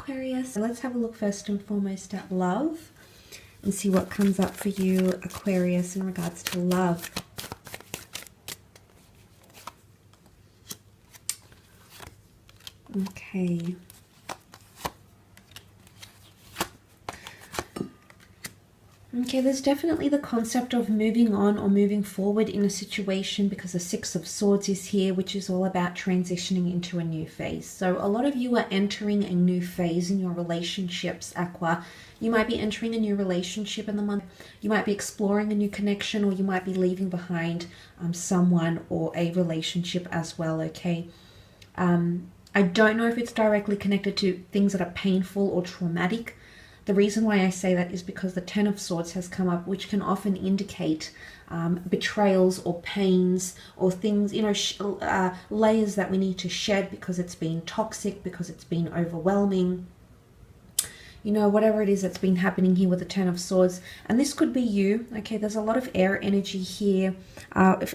Aquarius. Let's have a look first and foremost at love and see what comes up for you, Aquarius, in regards to love. Okay. Okay, there's definitely the concept of moving on or moving forward in a situation, because the Six of Swords is here, which is all about transitioning into a new phase. So a lot of you are entering a new phase in your relationships, Aqua. You might be entering a new relationship in the month. You might be exploring a new connection, or you might be leaving behind someone or a relationship as well, okay? I don't know if it's directly connected to things that are painful or traumatic. The reason why I say that is because the Ten of Swords has come up, which can often indicate betrayals or pains or things, you know, layers that we need to shed because it's been toxic, because it's been overwhelming. You know, whatever it is that's been happening here with the Ten of Swords. And this could be you, okay? There's a lot of air energy here.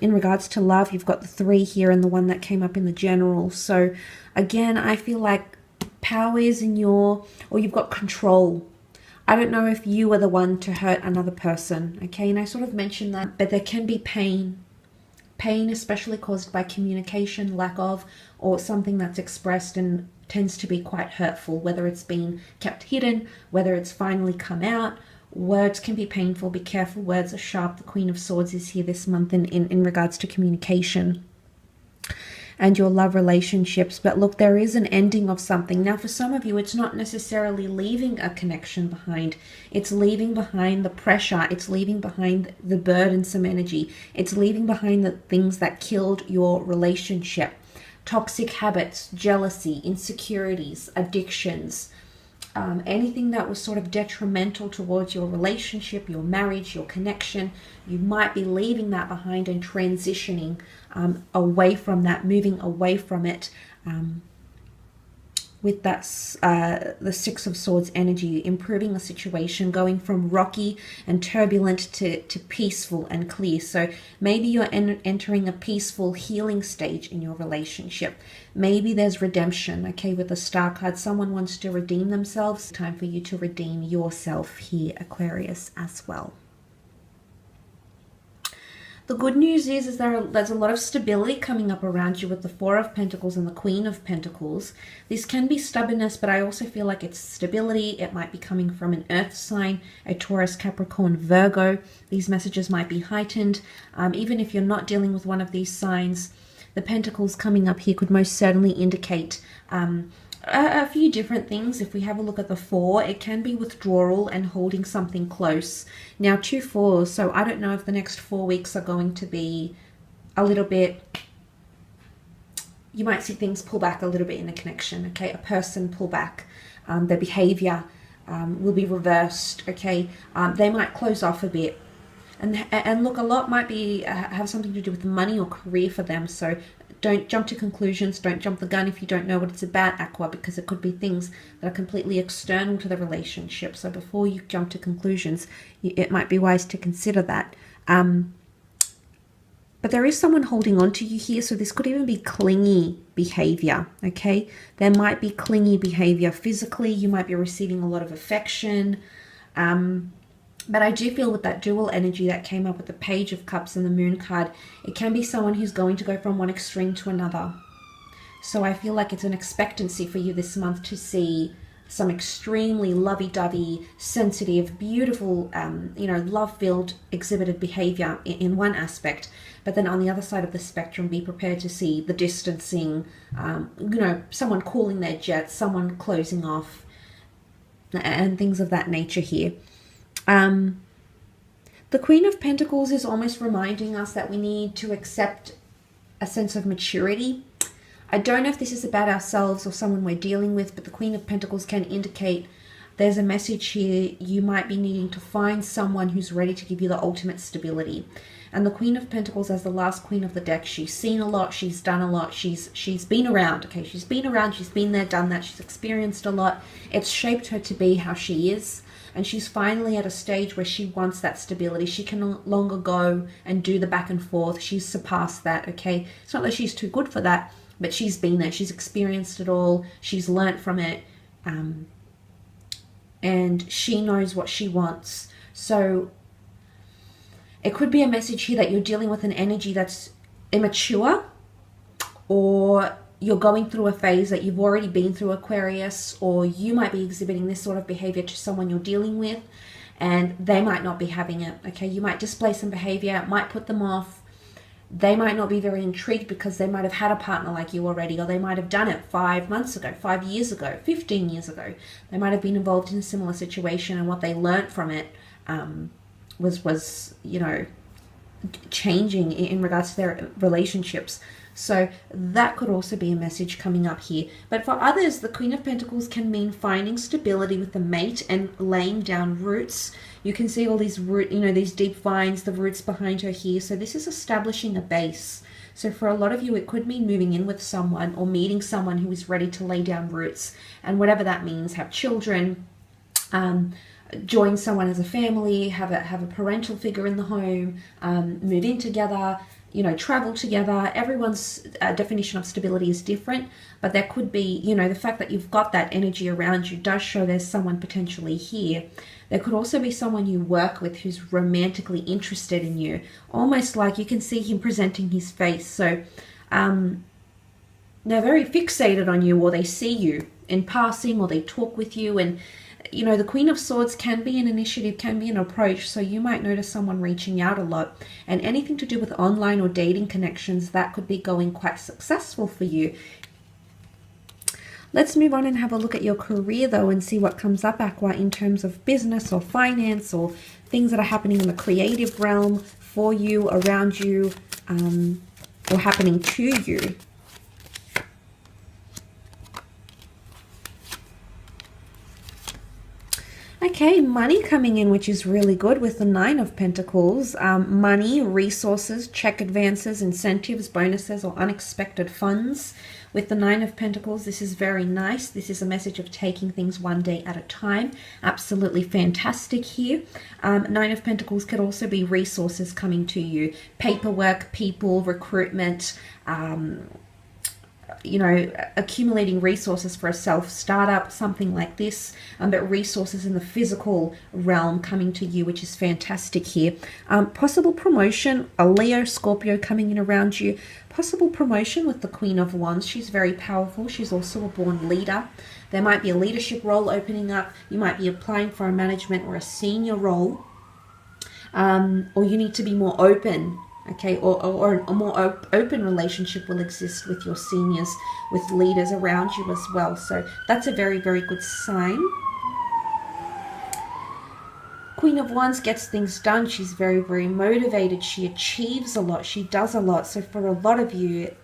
In regards to love, you've got the 3 here and the 1 that came up in the general. So, again, I feel like power is in your, or you've got control. I don't know if you are the one to hurt another person, okay? And I sort of mentioned that, but there can be pain. Pain especially caused by communication, lack of, or something that's expressed and tends to be quite hurtful, whether it's been kept hidden, whether it's finally come out. Words can be painful. Be careful, words are sharp. The Queen of Swords is here this month in regards to communication and your love relationships. But look, there is an ending of something. Now, for some of you, it's not necessarily leaving a connection behind. It's leaving behind the pressure. It's leaving behind the burdensome energy. It's leaving behind the things that killed your relationship. Toxic habits, jealousy, insecurities, addictions, anything that was sort of detrimental towards your relationship, your marriage, your connection. You might be leaving that behind and transitioning away from that, moving away from it with that the Six of Swords energy, improving the situation, going from rocky and turbulent to peaceful and clear. So maybe you're entering a peaceful healing stage in your relationship. Maybe there's redemption, okay, with the Star card. Someone wants to redeem themselves. Time for you to redeem yourself here, Aquarius, as well. The good news is there's a lot of stability coming up around you with the Four of Pentacles and the Queen of Pentacles. This can be stubbornness, but I also feel like it's stability. It might be coming from an earth sign, a Taurus, Capricorn, Virgo. These messages might be heightened. Even if you're not dealing with one of these signs, the Pentacles coming up here could most certainly indicate a few different things. If we have a look at the 4, it can be withdrawal and holding something close. Now, 2 4s, so I don't know if the next 4 weeks are going to be a little bit, you might see things pull back a little bit in a connection, okay? A person pull back. Their behavior will be reversed, okay? They might close off a bit. And look, a lot might be have something to do with money or career for them. So don't jump to conclusions. Don't jump the gun if you don't know what it's about, Aqua, because it could be things that are completely external to the relationship. So before you jump to conclusions, it might be wise to consider that. But there is someone holding on to you here. So this could even be clingy behavior, okay? There might be clingy behavior physically. You might be receiving a lot of affection. But I do feel with that dual energy that came up with the Page of Cups and the Moon card, it can be someone who's going to go from one extreme to another. So I feel like it's an expectancy for you this month to see some extremely lovey-dovey, sensitive, beautiful, you know, love-filled exhibited behavior in one aspect. But then on the other side of the spectrum, be prepared to see the distancing, you know, someone cooling their jets, someone closing off, and things of that nature here. The Queen of Pentacles is almost reminding us that we need to accept a sense of maturity. I don't know if this is about ourselves or someone we're dealing with, but the Queen of Pentacles can indicate there's a message here. You might be needing to find someone who's ready to give you the ultimate stability. And the Queen of Pentacles, as the last queen of the deck, she's seen a lot, she's done a lot, she's been around, okay? She's been around, she's been there, done that, she's experienced a lot. It's shaped her to be how she is. And she's finally at a stage where she wants that stability. She can no longer go and do the back and forth. She's surpassed that, okay? It's not that she's too good for that, but she's been there. She's experienced it all. She's learnt from it. and she knows what she wants. So it could be a message here that you're dealing with an energy that's immature, or you're going through a phase that you've already been through, Aquarius, or you might be exhibiting this sort of behavior to someone you're dealing with, and they might not be having it. Okay, you might display some behavior, it might put them off. They might not be very intrigued because they might have had a partner like you already, or they might have done it 5 months ago, 5 years ago, 15 years ago. They might have been involved in a similar situation, and what they learned from it was you know, changing in regards to their relationships. So that could also be a message coming up here. But for others, the Queen of Pentacles can mean finding stability with a mate and laying down roots. You can see all these root, you know, these deep vines, the roots behind her here. So this is establishing a base. So for a lot of you, it could mean moving in with someone or meeting someone who is ready to lay down roots. And whatever that means, have children, join someone as a family, have a parental figure in the home, move in together, you know, travel together. Everyone's definition of stability is different, but there could be, you know, the fact that you've got that energy around you does show there's someone potentially here. There could also be someone you work with who's romantically interested in you, almost like you can see him presenting his face. So they're very fixated on you, or they see you in passing, or they talk with you. And you know, the Queen of Swords can be an initiative, can be an approach. So you might notice someone reaching out a lot, and anything to do with online or dating connections, that could be going quite successful for you. Let's move on and have a look at your career though, and see what comes up, Aqua, in terms of business or finance or things that are happening in the creative realm for you, around you, or happening to you. Okay, money coming in, which is really good with the Nine of Pentacles. Money, resources, check advances, incentives, bonuses, or unexpected funds. With the Nine of Pentacles, this is very nice. This is a message of taking things one day at a time. Absolutely fantastic here. Nine of Pentacles could also be resources coming to you. Paperwork, people, recruitment, you know, accumulating resources for a self-startup, something like this, but resources in the physical realm coming to you, which is fantastic here. Possible promotion, a Leo, Scorpio coming in around you. Possible promotion with the Queen of Wands. She's very powerful. She's also a born leader. There might be a leadership role opening up. You might be applying for a management or a senior role, or you need to be more open. Okay, or a more open relationship will exist with your seniors, with leaders around you as well. So that's a very, very good sign. Queen of Wands gets things done. She's very, very motivated. She achieves a lot. She does a lot. So for a lot of you,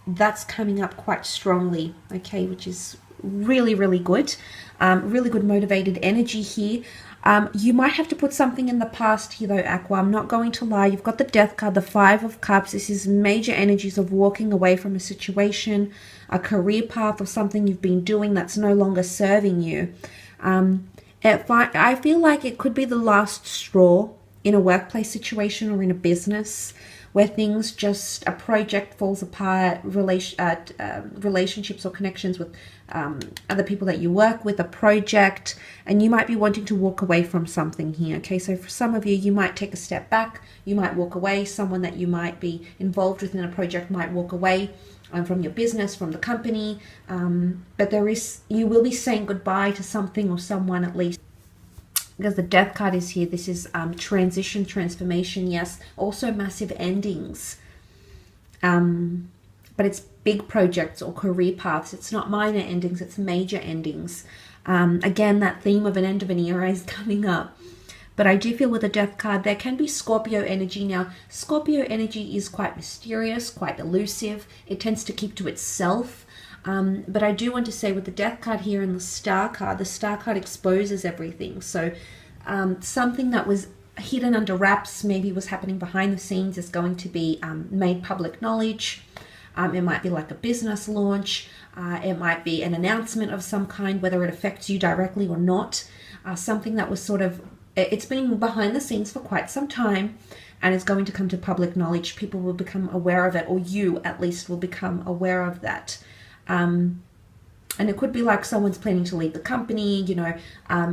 that's coming up quite strongly, okay, which is really, really good. Really good motivated energy here. You might have to put something in the past here though, Aqua. I'm not going to lie. You've got the Death card, the Five of Cups. This is major energies of walking away from a situation, a career path, or something you've been doing that's no longer serving you. I feel like it could be the last straw in a workplace situation or in a business, where things just, a project falls apart, relationships or connections with other people that you work with, a project, and you might be wanting to walk away from something here. Okay, so for some of you, you might take a step back, you might walk away, someone that you might be involved with in a project might walk away from your business, from the company, but you will be saying goodbye to something or someone at least. Because the Death card is here, this is transition, transformation, yes. Also massive endings. But it's big projects or career paths. It's not minor endings, it's major endings. Again, that theme of an end of an era is coming up. But I do feel with the Death card, there can be Scorpio energy. Now, Scorpio energy is quite mysterious, quite elusive. It tends to keep to itself. But I do want to say with the Death card here and the Star card exposes everything. So something that was hidden under wraps, maybe was happening behind the scenes, is going to be made public knowledge. It might be like a business launch. It might be an announcement of some kind, whether it affects you directly or not. Something that was sort of, it's been behind the scenes for quite some time and is going to come to public knowledge. People will become aware of it, or you at least will become aware of that. And it could be like someone's planning to leave the company, you know,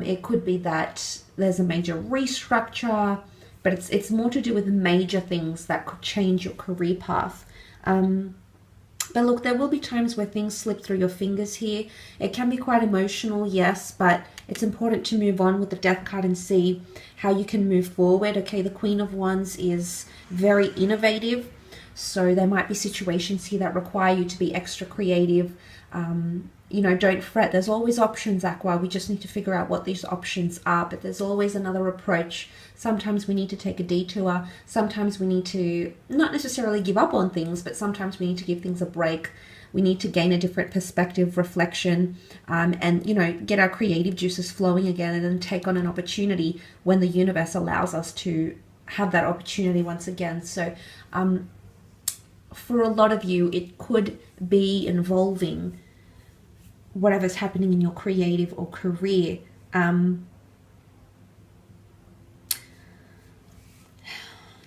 it could be that there's a major restructure, but it's more to do with major things that could change your career path. But look, there will be times where things slip through your fingers here. It can be quite emotional, yes, but it's important to move on with the Death card and see how you can move forward. Okay, the Queen of Wands is very innovative, so there might be situations here that require you to be extra creative. You know, don't fret. There's always options, Aqua. We just need to figure out what these options are, but there's always another approach. Sometimes we need to take a detour. Sometimes we need to not necessarily give up on things, but sometimes we need to give things a break. We need to gain a different perspective, reflection, and, you know, get our creative juices flowing again and then take on an opportunity when the universe allows us to have that opportunity once again. So for a lot of you, it could be involving whatever's happening in your creative or career.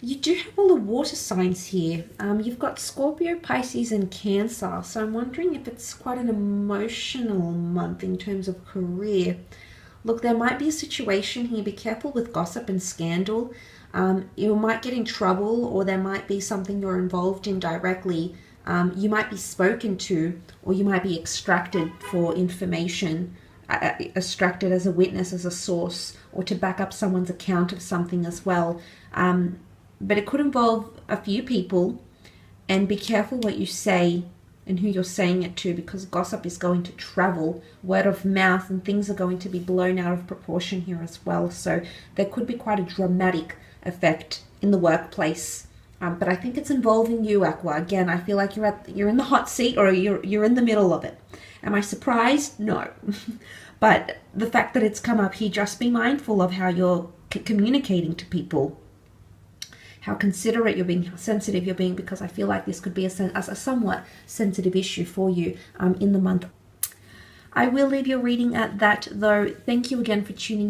You do have all the water signs here. You've got Scorpio, Pisces, and Cancer. So I'm wondering if it's quite an emotional month in terms of career. Look, there might be a situation here. Be careful with gossip and scandal. You might get in trouble, or there might be something you're involved in directly. You might be spoken to, or you might be extracted for information, extracted as a witness, as a source, or to back up someone's account of something as well. But it could involve a few people, and be careful what you say and who you're saying it to, because gossip is going to travel, word of mouth, and things are going to be blown out of proportion here as well. So there could be quite a dramatic effect in the workplace. But I think it's involving you, Aqua. Again, I feel like you're in the hot seat, or you're in the middle of it. Am I surprised? No. But the fact that it's come up here, just be mindful of how you're communicating to people, how considerate you're being, how sensitive you're being, because I feel like this could be a somewhat sensitive issue for you in the month. I will leave your reading at that, though. Thank you again for tuning in.